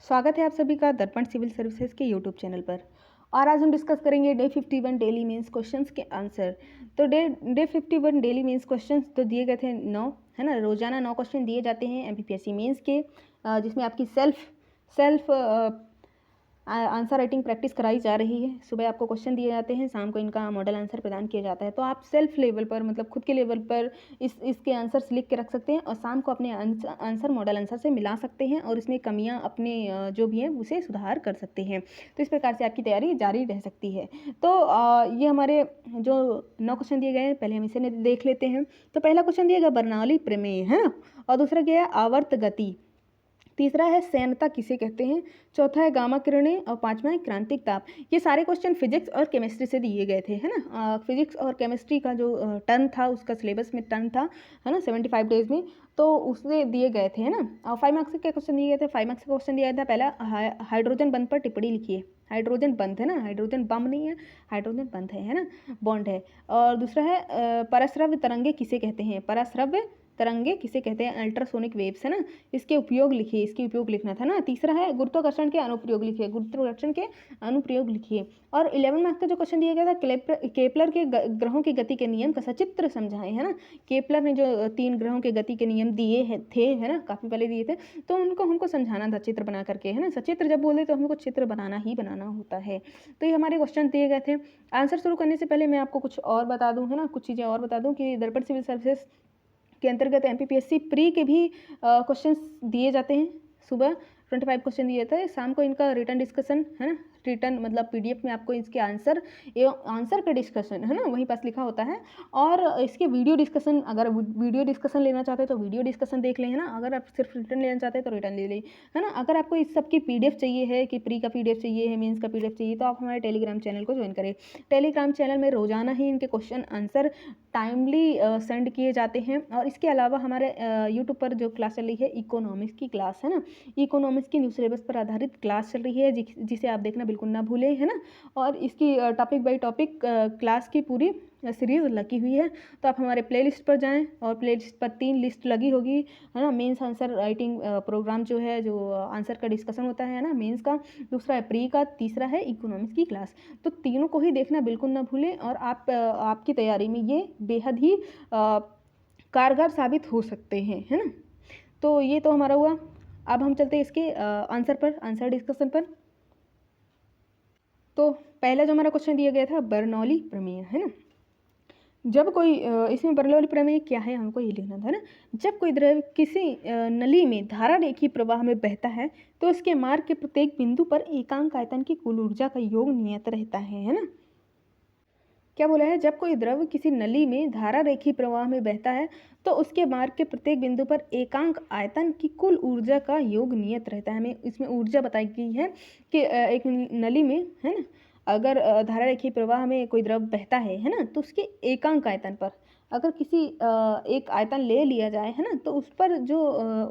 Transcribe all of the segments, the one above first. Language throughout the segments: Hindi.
स्वागत है आप सभी का दर्पण सिविल सर्विसेज के यूट्यूब चैनल पर। और आज हम डिस्कस करेंगे डे 51 डेली मेंस क्वेश्चंस के आंसर। तो डे 51 डेली मेंस क्वेश्चंस तो दिए गए थे 9, है ना। रोजाना 9 क्वेश्चन दिए जाते हैं एमपीपीएससी मेंस के, जिसमें आपकी सेल्फ आंसर राइटिंग प्रैक्टिस कराई जा रही है। सुबह आपको क्वेश्चन दिए जाते हैं, शाम को इनका मॉडल आंसर प्रदान किया जाता है। तो आप सेल्फ लेवल पर, मतलब खुद के लेवल पर इसके आंसर्स लिख के रख सकते हैं और शाम को अपने आंसर मॉडल आंसर से मिला सकते हैं और इसमें कमियां अपने जो भी हैं उसे सुधार कर सकते हैं। तो इस प्रकार से आपकी तैयारी जारी रह सकती है। तो ये हमारे जो 9 क्वेश्चन दिए गए हैं, पहले हम इसे देख लेते हैं। तो पहला क्वेश्चन दिया गया बर्नौली प्रमेय, है ना। और दूसरा क्या है, आवर्त गति। तीसरा है सैनता किसे कहते हैं। चौथा है गामा किरणें और पांचवा है क्रांतिक ताप। ये सारे क्वेश्चन फिजिक्स और केमिस्ट्री से दिए गए थे, है ना। फिजिक्स और केमिस्ट्री का जो टर्म था, उसका सिलेबस में टर्म था, है ना, 75 डेज में, तो उसमें दिए गए थे, है ना। और 5 मार्क्स के क्वेश्चन दिए गए थे। 5 मार्क्स का क्वेश्चन दिया गया था पहला, हाइड्रोजन बंध पर टिप्पणी लिखिए। हाइड्रोजन बंध, है ना, हाइड्रोजन बम नहीं है, हाइड्रोजन बंध है ना, बॉन्ड है। और दूसरा है परस्रव्य तरंगे किसे कहते हैं। परस्रव्य तरंगे किसे कहते हैं, अल्ट्रासोनिक वेव्स, है ना। इसके उपयोग लिखिए, इसके उपयोग लिखना था ना। तीसरा है गुरुत्वाकर्षण के अनुप्रयोग लिखिए, गुरुत्वाकर्षण के अनुप्रयोग लिखिए। और 11 मार्क्स का जो क्वेश्चन दिया गया था, केपलर के ग्रहों की गति के नियम का सचित्र समझाएं, है ना। केपलर ने जो 3 ग्रहों के गति के नियम दिए थे, है ना, काफी पहले दिए थे, तो उनको हमको समझाना था चित्र बना करके, है ना। सचित्र जब बोले तो हमको चित्र बनाना ही बनाना होता है। तो ये हमारे क्वेश्चन दिए गए थे। आंसर शुरू करने से पहले मैं आपको कुछ और बता दूं, है ना, कुछ चीजें और बता दूं कि दर्पण सिविल सर्विसेज के अंतर्गत एमपीपीएससी प्री के भी क्वेश्चंस दिए जाते हैं। सुबह 25 क्वेश्चन दिए जाते हैं, शाम को इनका रिटर्न डिस्कशन, है ना, रिटर्न मतलब पीडीएफ में आपको इसके आंसर एवं आंसर पे डिस्कशन, है ना, वहीं पास लिखा होता है। और इसके वीडियो डिस्कशन, अगर वीडियो डिस्कशन लेना चाहते हैं तो वीडियो डिस्कशन देख लें, है ना। अगर आप सिर्फ रिटर्न लेना चाहते हैं तो रिटर्न ले लें, है ना। अगर आपको इस सब की पीडीएफ चाहिए है, कि प्री का पीडीएफ चाहिए है, मेंस का पीडीएफ चाहिए, तो आप हमारे टेलीग्राम चैनल को ज्वाइन करें। टेलीग्राम चैनल में रोजाना ही इनके क्वेश्चन आंसर टाइमली सेंड किए जाते हैं। और इसके अलावा हमारे यूट्यूब पर जो क्लास चल रही है, इकोनॉमिक्स की क्लास, है ना, इकोनॉमिक्स की न्यू सिलेबस पर आधारित क्लास चल रही है, जिसे आप देखना बिल्कुल ना भूलें, है ना। और इसकी टॉपिक बाय टॉपिक क्लास की पूरी सीरीज लगी हुई है। तो आप हमारे प्लेलिस्ट पर जाएं, और प्लेलिस्ट पर 3 लिस्ट लगी होगी, है ना। मेंस आंसर राइटिंग प्रोग्राम जो है, जो आंसर का डिस्कशन होता है ना, मेंस का। दूसरा है प्री का, तीसरा है इकोनॉमिक्स की क्लास। तो तीनों को ही देखना बिल्कुल ना भूलें, और आप आपकी तैयारी में ये बेहद ही कारगर साबित हो सकते हैं, है ना। तो ये तो हमारा हुआ। अब हम चलते हैं इसके आंसर पर, आंसर डिस्कशन पर। तो पहला जो हमारा क्वेश्चन दिया गया था, बर्नौली प्रमेय, है ना। जब कोई इसमें बर्नौली प्रमेय क्या है, हमको ये लिखना था ना। जब कोई द्रव्य किसी नली में धारा रेखीय प्रवाह में बहता है, तो उसके मार्ग के प्रत्येक बिंदु पर एकांक आयतन की कुल ऊर्जा का योग नियत रहता है ना। क्या बोला है, जब कोई द्रव्य किसी नली में धारा रेखीय प्रवाह में बहता है, तो उसके मार्ग के प्रत्येक बिंदु पर एकांक आयतन की कुल ऊर्जा का योग नियत रहता है। हमें इसमें ऊर्जा बताई गई है कि एक नली में, है ना, अगर धारा रेखीय प्रवाह में कोई द्रव्य बहता है ना, तो उसके एकांक आयतन पर अगर किसी एक आयतन ले लिया जाए, है ना, तो उस पर जो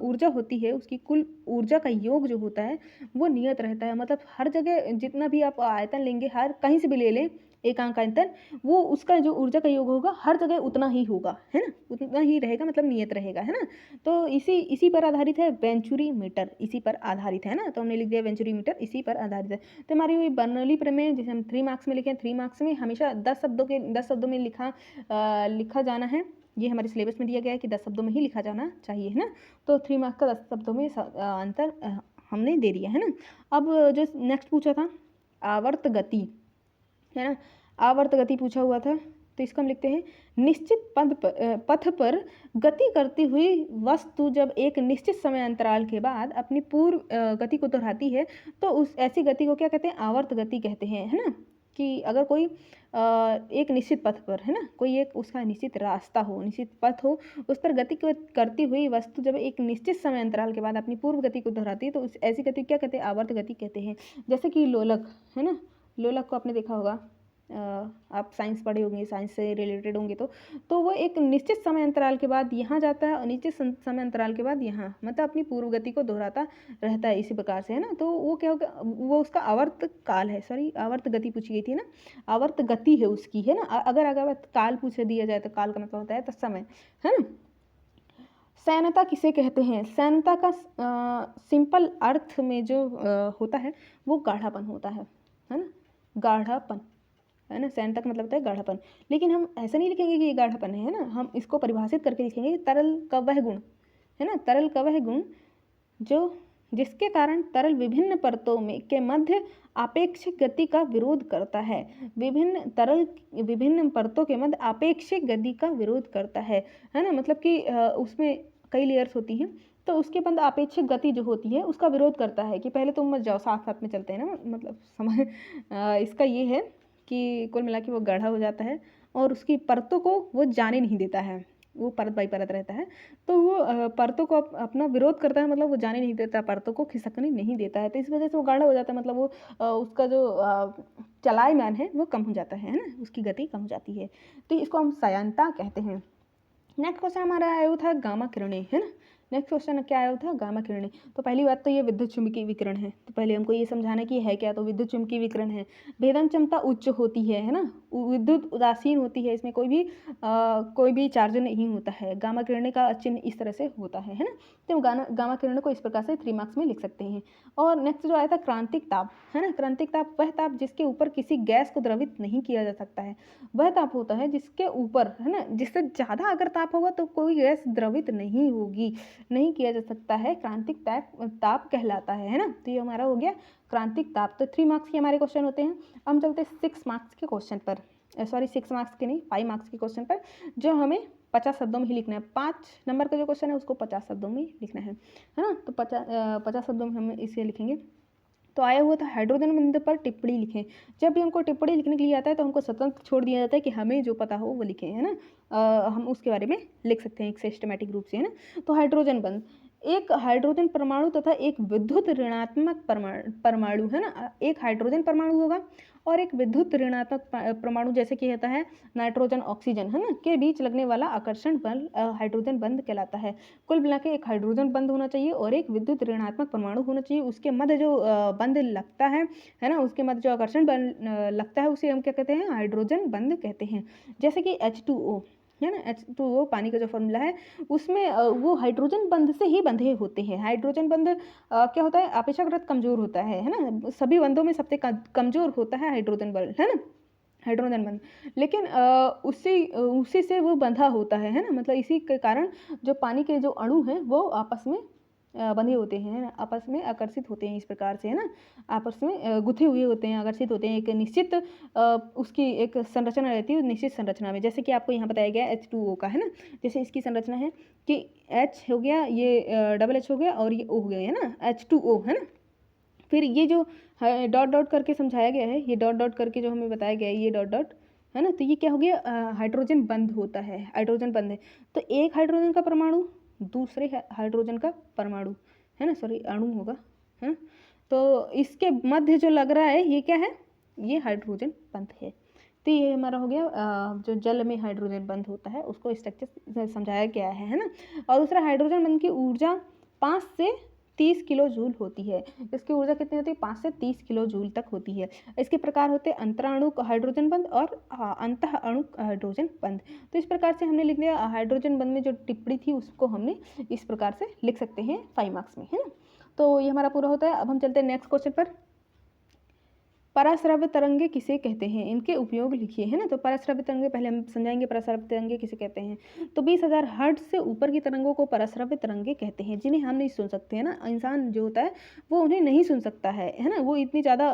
ऊर्जा होती है, उसकी कुल ऊर्जा का योग जो होता है वो नियत रहता है। मतलब हर जगह जितना भी आप आयतन लेंगे, हर कहीं से भी ले लें एकांक आयतन, वो उसका जो ऊर्जा का योग होगा हर जगह उतना ही होगा, है ना, उतना ही रहेगा, मतलब नियत रहेगा, है ना। तो इसी पर आधारित है वेंचुरी मीटर, इसी पर आधारित है ना। तो हमने लिख दिया वेंचुरी मीटर इसी पर आधारित है। तो हमारी हुई बर्नौली प्रमेय, जिसे हम 3 मार्क्स में लिखे। 3 मार्क्स में हमेशा 10 शब्दों में लिखा जाना है। ये हमारे सिलेबस में दिया गया है कि 10 शब्दों में ही लिखा जाना चाहिए, है ना। तो 3 मार्क्स का 10 शब्दों में आंसर हमने दे दिया, है ना। अब जो नेक्स्ट पूछा था, आवर्त गति, है ना, आवर्त गति पूछा हुआ था। तो इसको हम लिखते हैं, निश्चित पथ पर गति करती हुई वस्तु जब एक निश्चित समय अंतराल के बाद अपनी पूर्व गति को दोहराती है, तो उस ऐसी गति को क्या कहते हैं, आवर्त गति कहते हैं, है ना। कि अगर कोई एक निश्चित पथ पर, है ना, कोई एक उसका निश्चित रास्ता हो, निश्चित पथ हो, उस पर गति करती हुई वस्तु जब एक निश्चित समय अंतराल के बाद अपनी पूर्व गति को दोहराती है, तो उस ऐसी गति क्या कहते हैं, आवर्त गति कहते हैं। जैसे कि लोलक, है ना, लोलक को आपने देखा होगा, आप साइंस पढ़े होंगे, साइंस से रिलेटेड होंगे, तो वो एक निश्चित समय अंतराल के बाद यहाँ जाता है और निश्चित समय अंतराल के बाद यहाँ, मतलब अपनी पूर्व गति को दोहराता रहता है इसी प्रकार से, है ना। तो वो क्या होगा, वो उसका आवर्त काल है, सॉरी आवर्त गति पूछी गई थी ना, आवर्त गति है उसकी, है ना। अगर काल पूछ दिया जाए तो काल का मतलब होता है तो समय, है ना। सैनता किसे कहते हैं? सैनता का सिंपल अर्थ में जो होता है वो गाढ़ापन होता है ना, गाढ़ापन, है ना। सैनता का मतलब होता है गाढ़ापन, लेकिन हम ऐसा नहीं लिखेंगे कि ये गाढ़ापन है ना, हम इसको परिभाषित करके लिखेंगे कि तरल का वह गुण, है ना, तरल का वह गुण जो जिसके कारण तरल विभिन्न परतों में के मध्य आपेक्षिक गति का विरोध करता है। विभिन्न परतों के मध्य आपेक्षिक गति का विरोध करता है ना, मतलब कि उसमें कई लेयर्स होती हैं, तो उसके बाद अपेक्षिक गति जो होती है उसका विरोध करता है कि पहले तुम मत जाओ, साथ साथ में चलते हैं ना, मतलब समझ इसका ये है कि कुल मिला के वो गाढ़ा हो जाता है और उसकी परतों को वो जाने नहीं देता है, वो परत बाई परत रहता है, तो वो परतों को अपना विरोध करता है, मतलब वो जाने नहीं देता, परतों को खिसकने नहीं देता है, तो इस वजह से वो गाढ़ा हो जाता है, मतलब वो उसका जो चलायमान है वो कम हो जाता है ना, उसकी गति कम हो जाती है, तो इसको हम सयांता कहते हैं। नेक्स्ट क्वेश्चन हमारा आया था गामा किरणें, है ना। नेक्स्ट क्वेश्चन क्या आया था? गामा किरणें। तो पहली बात तो ये विद्युत चुम्बकीय विकिरण है, तो पहले हमको ये समझाना कि है क्या, तो विद्युत चुम्बकीय विकिरण है, भेदन क्षमता उच्च होती है ना, विद्युत उदासीन होती है, इसमें कोई भी चार्ज नहीं होता है। गामा किरणें का चिन्ह इस तरह से होता है ना, तो गामा किरणें को इस प्रकार से 3 मार्क्स में लिख सकते हैं। और नेक्स्ट जो आया था क्रांतिक ताप, है ना। क्रांतिक ताप वह ताप जिसके ऊपर किसी गैस को द्रवित नहीं किया जा सकता है, वह ताप होता है जिसके ऊपर, है ना, जिससे ज़्यादा अगर ताप होगा तो कोई गैस द्रवित नहीं होगी, नहीं किया जा सकता है, क्रांतिक ताप कहलाता है ना। तो ये हमारा हो गया क्रांतिक ताप। तो 3 मार्क्स के हमारे क्वेश्चन होते हैं। अब हम चलते हैं 6 मार्क्स के क्वेश्चन पर, सॉरी 6 मार्क्स के नहीं, 5 मार्क्स के क्वेश्चन पर, जो हमें 50 शब्दों में ही लिखना है। 5 नंबर का जो क्वेश्चन है उसको 50 शब्दों में लिखना है ना। तो 50 शब्दों में हम इसे लिखेंगे। तो आया हुआ था हाइड्रोजन बंध पर टिप्पणी लिखें। जब भी हमको टिप्पणी लिखने के लिए आता है तो हमको स्वतंत्र छोड़ दिया जाता है कि हमें जो पता हो वो लिखें, है ना। हम उसके बारे में लिख सकते हैं एक सिस्टमैटिक रूप से, है ना। तो हाइड्रोजन बंध, एक हाइड्रोजन परमाणु तथा एक विद्युत ऋणात्मक परमाणु, है ना। एक हाइड्रोजन परमाणु होगा और एक विद्युत ऋणात्मक परमाणु, जैसे कि होता है नाइट्रोजन ऑक्सीजन, है ना, के बीच लगने वाला आकर्षण बल हाइड्रोजन बंध कहलाता है। कुल मिला के एक हाइड्रोजन बंध होना चाहिए और एक विद्युत ऋणात्मक परमाणु होना चाहिए, उसके मध्य जो बंध लगता है ना, उसके मध्य जो आकर्षण बल लगता है उसे हम क्या कहते हैं? हाइड्रोजन बंध कहते हैं। जैसे कि H2O, है ना, H2O पानी का जो फॉर्मूला है उसमें वो हाइड्रोजन बंध से ही बंधे होते हैं। हाइड्रोजन बंध क्या होता है? अपेक्षाकृत कमजोर होता है ना, सभी बंधों में सबसे कमजोर होता है हाइड्रोजन बंध, है ना, हाइड्रोजन बंध। लेकिन उसी से वो बंधा होता है ना, मतलब इसी के कारण जो पानी के जो अणु हैं वो आपस में बंधे होते हैं ना, आपस में आकर्षित होते हैं इस प्रकार से, है ना, आपस में गुथे हुए होते हैं, आकर्षित होते हैं एक निश्चित उसकी एक संरचना रहती है, निश्चित संरचना में। जैसे कि आपको यहाँ बताया गया H2O का, है ना, जैसे इसकी संरचना है कि H हो गया, ये डबल H हो गया और ये O हो गया, है ना, H2O, है ना। फिर ये जो डॉट डॉट करके समझाया गया है, ये डॉट डॉट करके जो हमें बताया गया है, ये डॉट डॉट, है ना, तो ये क्या हो गया? हाइड्रोजन बंध होता है, हाइड्रोजन बंध है। तो एक हाइड्रोजन का परमाणु दूसरे हाइड्रोजन का परमाणु, है ना, सॉरी अणु होगा, है ना, तो इसके मध्य जो लग रहा है ये क्या है? ये हाइड्रोजन बंध है। तो ये हमारा हो गया जो जल में हाइड्रोजन बंध होता है उसको स्ट्रक्चर समझाया गया है ना। और दूसरा, हाइड्रोजन बंध की ऊर्जा 5 से 30 किलो जूल होती है। इसकी ऊर्जा कितनी होती है? 5 से 30 किलो जूल तक होती है। इसके प्रकार होते हैं अंतराणु हाइड्रोजन बंध और अंतः अणु हाइड्रोजन बंध। तो इस प्रकार से हमने लिख दिया हाइड्रोजन बंध में जो टिप्पणी थी उसको हमने इस प्रकार से लिख सकते हैं 5 मार्क्स में, है ना। तो ये हमारा पूरा होता है। अब हम चलते हैं नेक्स्ट क्वेश्चन पर। पराश्रव्य तरंगे किसे कहते हैं? इनके उपयोग लिखिए, है ना। तो पराश्रव्य तरंगे पहले हम समझाएंगे पराश्रव्य तरंगे किसे कहते हैं। तो 20,000 हर्ट्ज से ऊपर की तरंगों को पराश्रव्य तरंगे कहते हैं, जिन्हें हम नहीं सुन सकते, है ना। इंसान जो होता है वो उन्हें नहीं सुन सकता है ना, वो इतनी ज़्यादा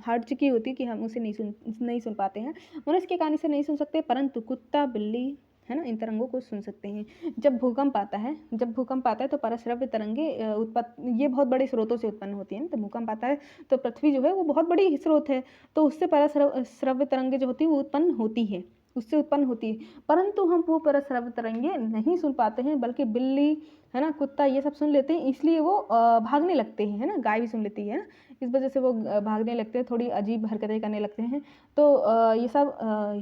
हर्ट्ज की होती है कि हम उसे नहीं सुन पाते हैं, मनुष्य के कान से नहीं सुन सकते, परंतु कुत्ता, बिल्ली, है ना, इन तरंगों को सुन सकते हैं। जब भूकंप आता है तो पराश्रव्य तरंगे ये बहुत बड़े स्रोतों से उत्पन्न होती है ना। तो भूकंप आता है तो पृथ्वी जो है वो बहुत बड़ी स्रोत है, तो उससे पराश्रव्य तरंगे जो होती है वो उत्पन्न होती है, उससे उत्पन्न होती है, परंतु हम वो पराश्रव्य तरंगे नहीं सुन पाते हैं, बल्कि बिल्ली, है ना, कुत्ता ये सब सुन लेते हैं, इसलिए वो भागने लगते हैं, है ना। गाय भी सुन लेती है ना, इस वजह से वो भागने लगते हैं, थोड़ी अजीब हरकतें करने लगते हैं। तो ये सब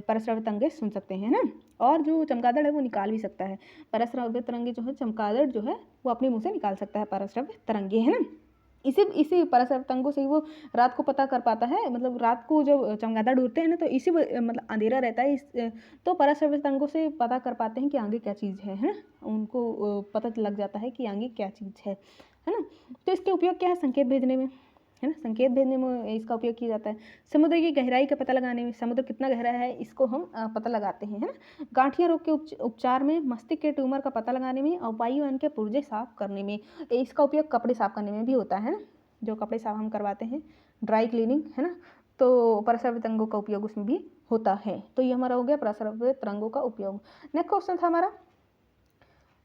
पराश्रव्य तरंगे सुन सकते हैं ना। और जो चमगादड़ है वो निकाल भी सकता है पराश्रव्य तरंगे, जो है चमगादड़ जो है वो अपने मुंह से निकाल सकता है पराश्रव्य तरंगे, है ना। इसी इसी पराशरतंगों से ही वो रात को पता कर पाता है, मतलब रात को जब चमगादड़ उड़ते हैं ना तो इसी मतलब अंधेरा रहता है तो पराशरतंगों से पता कर पाते हैं कि आगे क्या चीज़ है ना, उनको पता लग जाता है कि आगे क्या चीज़ है ना। तो इसके उपयोग क्या है, संकेत भेजने में, है ना, संकेत भेजने में इसका उपयोग किया जाता है। समुद्र की गहराई का पता लगाने में, समुद्र कितना गहरा है इसको हम पता लगाते हैं, है ना। गांठिया रोग के उपचार में, मस्तिष्क के ट्यूमर का पता लगाने में और वायुयान के पुर्जे साफ करने में। इसका उपयोग कपड़े साफ करने में भी होता है ना, जो कपड़े साफ हम करवाते हैं, ड्राई क्लीनिंग, है ना, तो पराश्रव्य तरंगों का उपयोग उसमें भी होता है। तो ये हमारा हो गया पराश्रव्य तरंगों का उपयोग। नेक्स्ट क्वेश्चन था हमारा,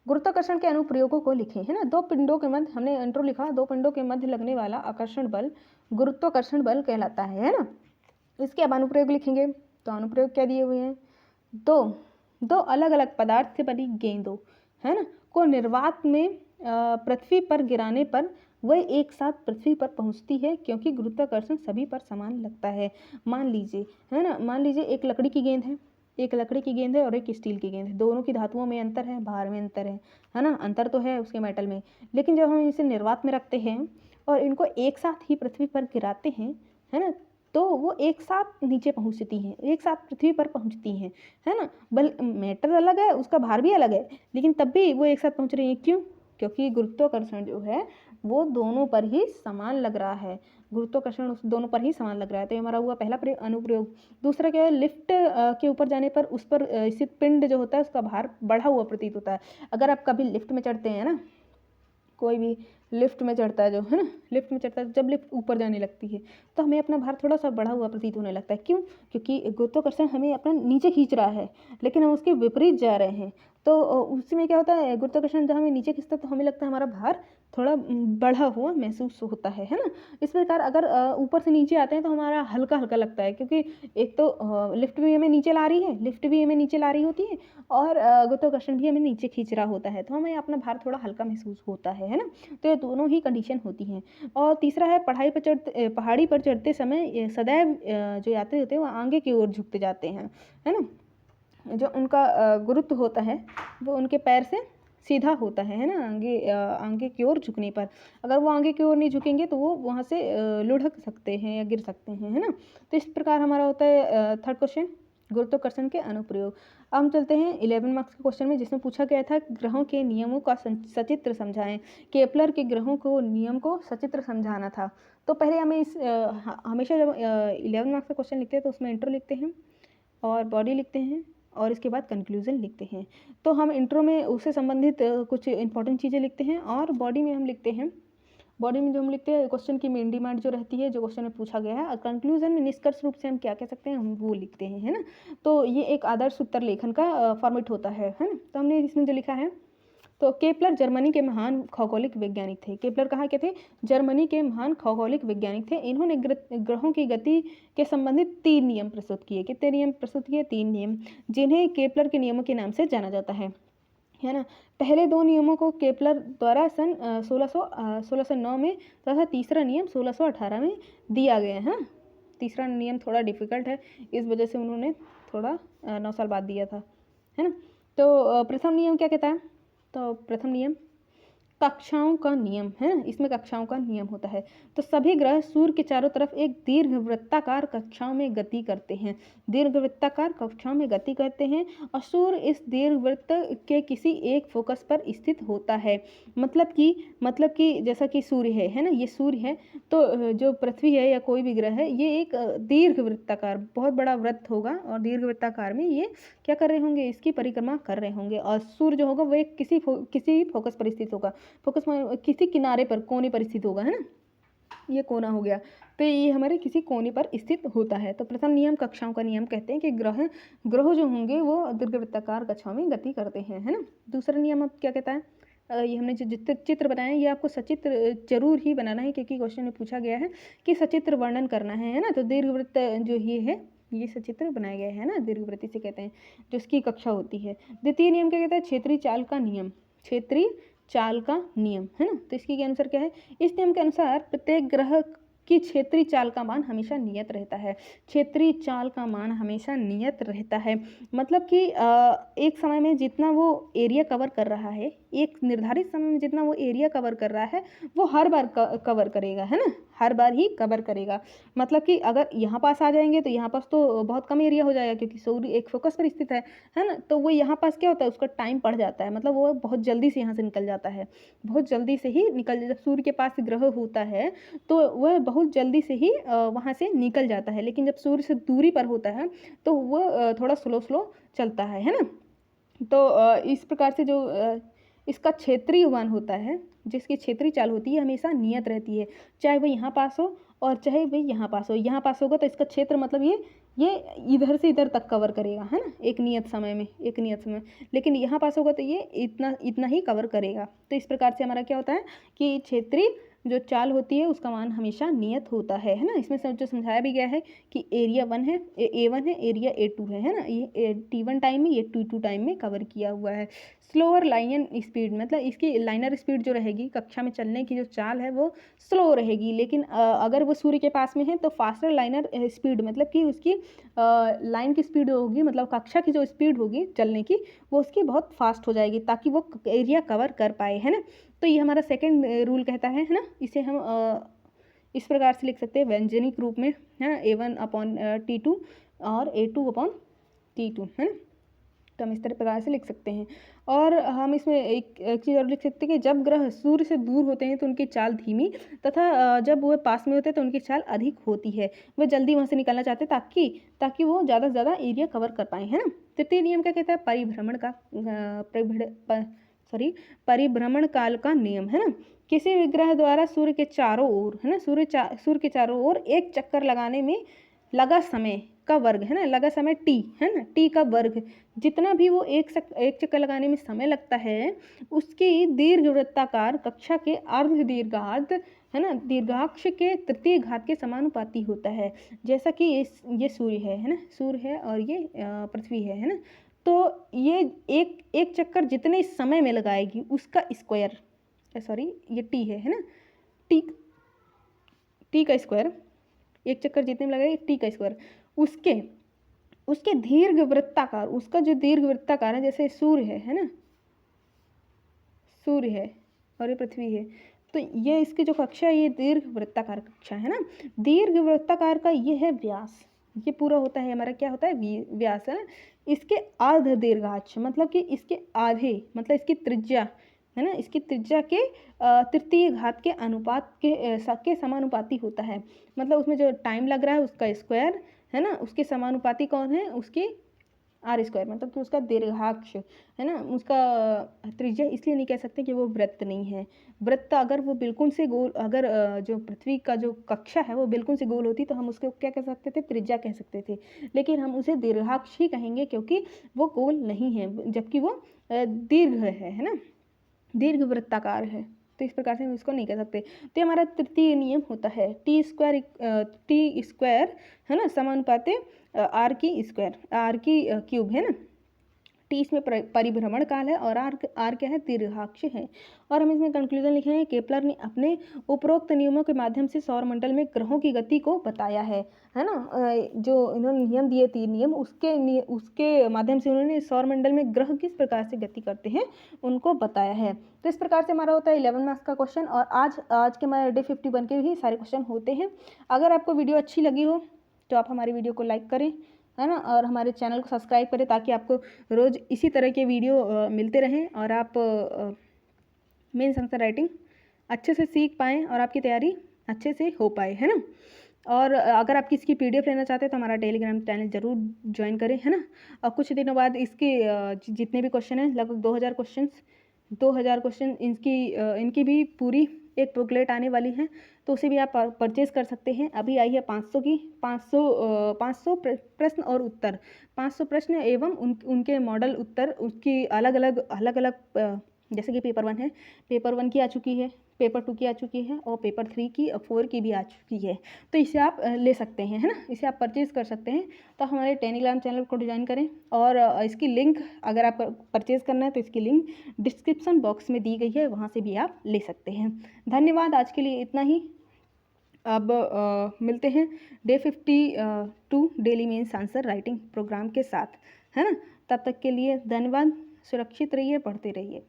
गुरुत्वाकर्षण के अनुप्रयोगों को लिखें, है ना। दो पिंडों के मध्य, हमने इंट्रो लिखा, दो पिंडों के मध्य लगने वाला आकर्षण बल गुरुत्वाकर्षण बल कहलाता है ना। इसके अब अनुप्रयोग लिखेंगे, तो अनुप्रयोग क्या दिए हुए हैं, दो अलग अलग पदार्थ से बनी गेंदों, है ना, को निर्वात में पृथ्वी पर गिराने पर वह एक साथ पृथ्वी पर पहुंचती है, क्योंकि गुरुत्वाकर्षण सभी पर समान लगता है। मान लीजिए, है ना, मान लीजिए एक लकड़ी की गेंद है, एक लकड़ी की गेंद है और एक स्टील की गेंद है, दोनों की धातुओं में अंतर है, भार में अंतर है ना, अंतर तो है उसके मेटल में, लेकिन जब हम इसे निर्वात में रखते हैं और इनको एक साथ ही पृथ्वी पर गिराते हैं, है ना, तो वो एक साथ नीचे पहुंचती हैं, एक साथ पृथ्वी पर पहुंचती हैं, है ना। मैटर अलग है, उसका भार भी अलग है, लेकिन तब भी वो एक साथ पहुंच रही हैं। क्यों? क्योंकि गुरुत्वाकर्षण जो है वो दोनों पर ही समान लग रहा है, गुरुत्वाकर्षण उस दोनों पर ही समान लग रहा है। तो ये हमारा हुआ पहला अनुप्रयोग। दूसरा क्या है, लिफ्ट के ऊपर जाने पर उस पर स्थित पिंड जो होता है उसका भार बढ़ा हुआ प्रतीत होता है। अगर आप कभी लिफ्ट में चढ़ते हैं ना, कोई भी लिफ्ट में चढ़ता है जो, है ना, लिफ्ट में चढ़ता है, जब लिफ्ट ऊपर जाने लगती है तो हमें अपना भार थोड़ा सा बढ़ा हुआ प्रतीत होने लगता है। क्यों? क्योंकि गुरुत्वाकर्षण हमें अपना नीचे खींच रहा है, लेकिन हम उसके विपरीत जा रहे हैं। तो उसमें क्या होता है, गुरुत्वाकर्षण जब हमें नीचे खींचता है तो हमें लगता है हमारा भार थोड़ा बढ़ा हुआ महसूस होता है ना। इस प्रकार अगर ऊपर से नीचे आते हैं तो हमारा हल्का हल्का लगता है, क्योंकि एक तो लिफ्ट भी हमें नीचे ला रही है, लिफ्ट भी हमें नीचे ला रही होती है, और गुरुत्वाकर्षण भी हमें नीचे खींच रहा होता है, तो हमें अपना भार थोड़ा हल्का महसूस होता है ना। तो ये दोनों ही कंडीशन होती हैं। और तीसरा है, पहाड़ी पर चढ़ते समय सदैव जो यात्री होते हैं वो आगे की ओर झुकते जाते हैं, है ना। जो उनका गुरुत्व होता है वो उनके पैर से सीधा होता है ना, आगे की ओर झुकने पर। अगर वो आगे की ओर नहीं झुकेंगे तो वो वहाँ से लुढ़क सकते हैं या गिर सकते हैं, है ना। तो इस प्रकार हमारा होता है थर्ड क्वेश्चन, गुरुत्वाकर्षण के अनुप्रयोग। अब हम चलते हैं 11 मार्क्स के क्वेश्चन में, जिसमें पूछा गया था ग्रहों के नियमों का सचित्र समझाएं। केपलर के ग्रहों को नियम को सचित्र समझाना था। तो पहले हमें हमेशा जब 11 मार्क्स का क्वेश्चन लिखते हैं तो उसमें इंट्रो लिखते हैं और बॉडी लिखते हैं और इसके बाद कंक्लूजन लिखते हैं। तो हम इंट्रो में उससे संबंधित कुछ इंपॉर्टेंट चीज़ें लिखते हैं और बॉडी में हम लिखते हैं, बॉडी में जो हम लिखते हैं क्वेश्चन की मेन डिमांड जो रहती है, जो क्वेश्चन में पूछा गया है, और कंक्लूजन में निष्कर्ष रूप से हम क्या कह सकते हैं हम वो लिखते हैं, है ना। तो ये एक आदर्श उत्तर लेखन का फॉर्मेट होता है ना। तो हमने इसमें जो लिखा है, तो केपलर जर्मनी के महान खगोलिक वैज्ञानिक थे। केपलर कहाँ के थे? जर्मनी के महान खगोलिक वैज्ञानिक थे। इन्होंने ग्रहों की गति के संबंधित 3 नियम प्रस्तुत किए। कितने नियम प्रस्तुत किए? 3 नियम, जिन्हें केपलर के नियमों के नाम से जाना जाता है ना। पहले 2 नियमों को केपलर द्वारा सन 1609 में तथा तीसरा नियम 1618 में दिया गया है। तीसरा नियम थोड़ा डिफिकल्ट है, इस वजह से उन्होंने थोड़ा 9 साल बाद दिया था, है ना। तो प्रथम नियम क्या कहता है? तो प्रथम नियम कक्षाओं का नियम है, इसमें कक्षाओं का नियम होता है। तो सभी ग्रह सूर्य के चारों तरफ एक दीर्घवृत्ताकार कक्षाओं में गति करते हैं, दीर्घवृत्ताकार कक्षाओं में गति करते हैं, और सूर्य इस दीर्घवृत्त के किसी एक फोकस पर स्थित होता है। मतलब कि जैसा कि सूर्य है ना, ये सूर्य है, तो जो पृथ्वी है या कोई भी ग्रह है ये एक दीर्घवृत्ताकार बहुत बड़ा वृत्त होगा, और दीर्घवृत्ताकार में ये क्या कर रहे होंगे? इसकी परिक्रमा कर रहे होंगे। और सूर्य जो होगा वो एक किसी फोकस पर स्थित होगा, फोकस में किसी किनारे पर, कोने पर स्थित होगा, है ना। ये कोना हो गया, तो ये हमारे किसी कोने पर स्थित होता है। तो प्रथम नियम कक्षाओं का नियम कहते हैं कि ग्रह जो होंगे वो दीर्घवृत्ताकार कक्षाओं में गति करते हैं, है ना। दूसरा नियम अब क्या कहता है? ये हमने जो चित्र बनाए ये आपको सचित्र जरूर ही बनाना है, क्योंकि क्वेश्चन में पूछा गया है कि सचित्र वर्णन करना है ना। तो दीर्घवृत्त जो ये है ये सचित्र बनाया गया है ना, दीर्घवृत्ति से कहते हैं, जो इसकी कक्षा होती है। द्वितीय नियम क्या कहता है? क्षेत्रीय चाल का नियम, क्षेत्रीय चाल का नियम, है ना। तो इसके अनुसार क्या है? इस नियम के अनुसार प्रत्येक ग्रह उसकी क्षेत्रीय चाल का मान हमेशा नियत रहता है। क्षेत्रीय चाल का मान हमेशा नियत रहता है, मतलब कि एक समय में जितना वो एरिया कवर कर रहा है, एक निर्धारित समय में जितना वो एरिया कवर कर रहा है, वो हर बार कवर करेगा, है ना, हर बार ही कवर करेगा। मतलब कि अगर यहाँ पास आ जाएंगे तो यहाँ पास तो बहुत कम एरिया हो जाएगा, क्योंकि सूर्य एक फोकस पर स्थित है ना, तो वो यहाँ पास क्या होता है, उसका टाइम बढ़ जाता है, मतलब वो बहुत जल्दी से यहाँ से निकल जाता है, बहुत जल्दी से ही निकल, जब सूर्य के पास ग्रह होता है तो वह बहुत जल्दी से ही वहाँ से निकल जाता है। लेकिन जब सूर्य से दूरी पर होता है तो वह थोड़ा स्लो स्लो चलता है ना। तो इस प्रकार से जो इसका क्षेत्रीय मान होता है, जिसकी क्षेत्रीय चाल होती है, हमेशा नियत रहती है, चाहे वह यहाँ पास हो और चाहे वह यहाँ पास हो। यहाँ पास होगा तो इसका क्षेत्र मतलब ये इधर से इधर तक कवर करेगा, है ना, एक नियत समय में, एक नियत समय। लेकिन यहाँ पास होगा तो ये इतना इतना ही कवर करेगा। तो इस प्रकार से हमारा क्या होता है कि क्षेत्रीय जो चाल होती है उसका मान हमेशा नियत होता है ना। इसमें जो समझाया भी गया है कि एरिया 1 है, A1 है, एरिया A2 है ना, ये T1 टाइम में, ये T2 टाइम में कवर किया हुआ है। स्लोअर लाइन स्पीड मतलब इसकी लाइनर स्पीड जो रहेगी, कक्षा में चलने की जो चाल है वो स्लो रहेगी, लेकिन अगर वो सूर्य के पास में है तो फास्टर लाइनर स्पीड, मतलब कि उसकी लाइन की स्पीड होगी, मतलब कक्षा की जो स्पीड होगी चलने की, वो उसकी बहुत फास्ट हो जाएगी ताकि वो एरिया कवर कर पाए, है ना। तो ये हमारा सेकंड रूल कहता है ना। इसे हम इस प्रकार से लिख सकते हैं व्यंजनिक रूप में, है ना, A1/T2 और A2/T2, है ना। तो हम इस तरह प्रकार से लिख सकते हैं। और हम इसमें एक चीज़ और लिख सकते हैं कि जब ग्रह सूर्य से दूर होते हैं तो उनकी चाल धीमी तथा जब वह पास में होते हैं तो उनकी चाल अधिक होती है। वे जल्दी वहाँ से निकलना चाहते हैं ताकि वो ज़्यादा से ज़्यादा एरिया कवर कर पाएँ, है ना। तृतीय नियम क्या कहता है, परिभ्रमण काल का नियम, है ना। किसी भी ग्रह द्वारा सूर्य के चारों ओर, है ना, सूर्य के चारों ओर एक चक्कर लगाने में लगा समय का वर्ग, है ना, लगा समय टी, है ना, टी का वर्ग, जितना भी वो एक चक्कर लगाने में समय लगता है, उसकी दीर्घवृत्ताकार कक्षा के अर्ध दीर्घार्ध, है ना, दीर्घाक्ष के तृतीय घात के समानुपाती होता है। जैसा कि ये सूर्य है ना, सूर्य है और ये पृथ्वी है ना। तो ये एक चक्कर जितने समय में लगाएगी उसका स्क्वायर, सॉरी ये टी है ना, टी का स्क्वायर, एक चक्कर जितने में लगाएगी टी का स्क्वायर, उसके दीर्घ वृत्ताकार, उसका जो दीर्घ वृत्ताकार है, जैसे सूर्य है ना, सूर्य है और ये पृथ्वी है, तो ये इसकी जो कक्षा है ये दीर्घ वृत्ताकार कक्षा है ना। दीर्घ वृत्ताकार का ये है व्यास, ये पूरा होता है हमारा क्या होता है व्यास, है ना। इसके अर्ध दीर्घाक्ष मतलब कि इसके आधे, मतलब इसकी त्रिज्या, है ना, इसकी त्रिज्या के तृतीय घात के अनुपात के समानुपाती होता है। मतलब उसमें जो टाइम लग रहा है उसका स्क्वायर, है ना, उसके समानुपाती कौन है, उसके आर स्क्वायर, मतलब कि उसका दीर्घाक्ष, है ना, उसका त्रिज्या। इसलिए नहीं कह सकते कि वो वृत्त नहीं है। वृत्त अगर वो बिल्कुल से गोल, अगर जो पृथ्वी का जो कक्षा है वो बिल्कुल से गोल होती तो हम उसको क्या कह सकते थे, त्रिज्या कह सकते थे, लेकिन हम उसे दीर्घाक्ष ही कहेंगे क्योंकि वो गोल नहीं है, जबकि वो दीर्घ है ना, दीर्घ वृत्ताकार है। तो इस प्रकार से हम इसको नहीं कह सकते। तो हमारा तृतीय नियम होता है टी स्क्वायर, है ना, समानुपाते आर की स्क्वायर, आर की क्यूब, है ना। टी इसमें परिभ्रमण काल है और आर क्या है, दीर्घाक्ष है। और हम इसमें कंक्लूजन लिखे हैं, केपलर ने अपने उपरोक्त नियमों के माध्यम से सौरमंडल में ग्रहों की गति को बताया है ना। जो इन्होंने नियम दिए 3 नियम, उसके माध्यम से उन्होंने सौरमंडल में ग्रह किस प्रकार से गति करते हैं उनको बताया है। तो इस प्रकार से हमारा होता है 11 मार्क्स का क्वेश्चन। और आज के हमारे डे 51 के भी सारे क्वेश्चन होते हैं। अगर आपको वीडियो अच्छी लगी हो तो आप हमारी वीडियो को लाइक करें, है ना, और हमारे चैनल को सब्सक्राइब करें ताकि आपको रोज़ इसी तरह के वीडियो मिलते रहें और आप मेंस आंसर राइटिंग अच्छे से सीख पाएँ और आपकी तैयारी अच्छे से हो पाए, है ना। और अगर आप किसी की PDF लेना चाहते हैं तो हमारा टेलीग्राम चैनल ज़रूर ज्वाइन करें, है ना। और कुछ दिनों बाद इसके जितने भी क्वेश्चन हैं, लगभग 2000 क्वेश्चन इनकी भी पूरी एक बुकलेट आने वाली है, तो उसे भी आप परचेज़ कर सकते हैं। अभी आई है 500 की, 500 प्रश्न और उत्तर, 500 प्रश्न एवं उनके मॉडल उत्तर, उसकी अलग अलग जैसे कि पेपर 1 है, पेपर 1 की आ चुकी है, पेपर 2 की आ चुकी है और पेपर 3 की और 4 की भी आ चुकी है। तो इसे आप ले सकते हैं, है ना, इसे आप परचेज़ कर सकते हैं। तो हमारे टेलीग्राम चैनल को ज्वाइन करें और इसकी लिंक, अगर आप परचेज़ करना है तो इसकी लिंक डिस्क्रिप्शन बॉक्स में दी गई है, वहाँ से भी आप ले सकते हैं। धन्यवाद, आज के लिए इतना ही। अब मिलते हैं day 52 daily mains answer writing programme के साथ, है ना। तब तक के लिए धन्यवाद, सुरक्षित रहिए, पढ़ते रहिए।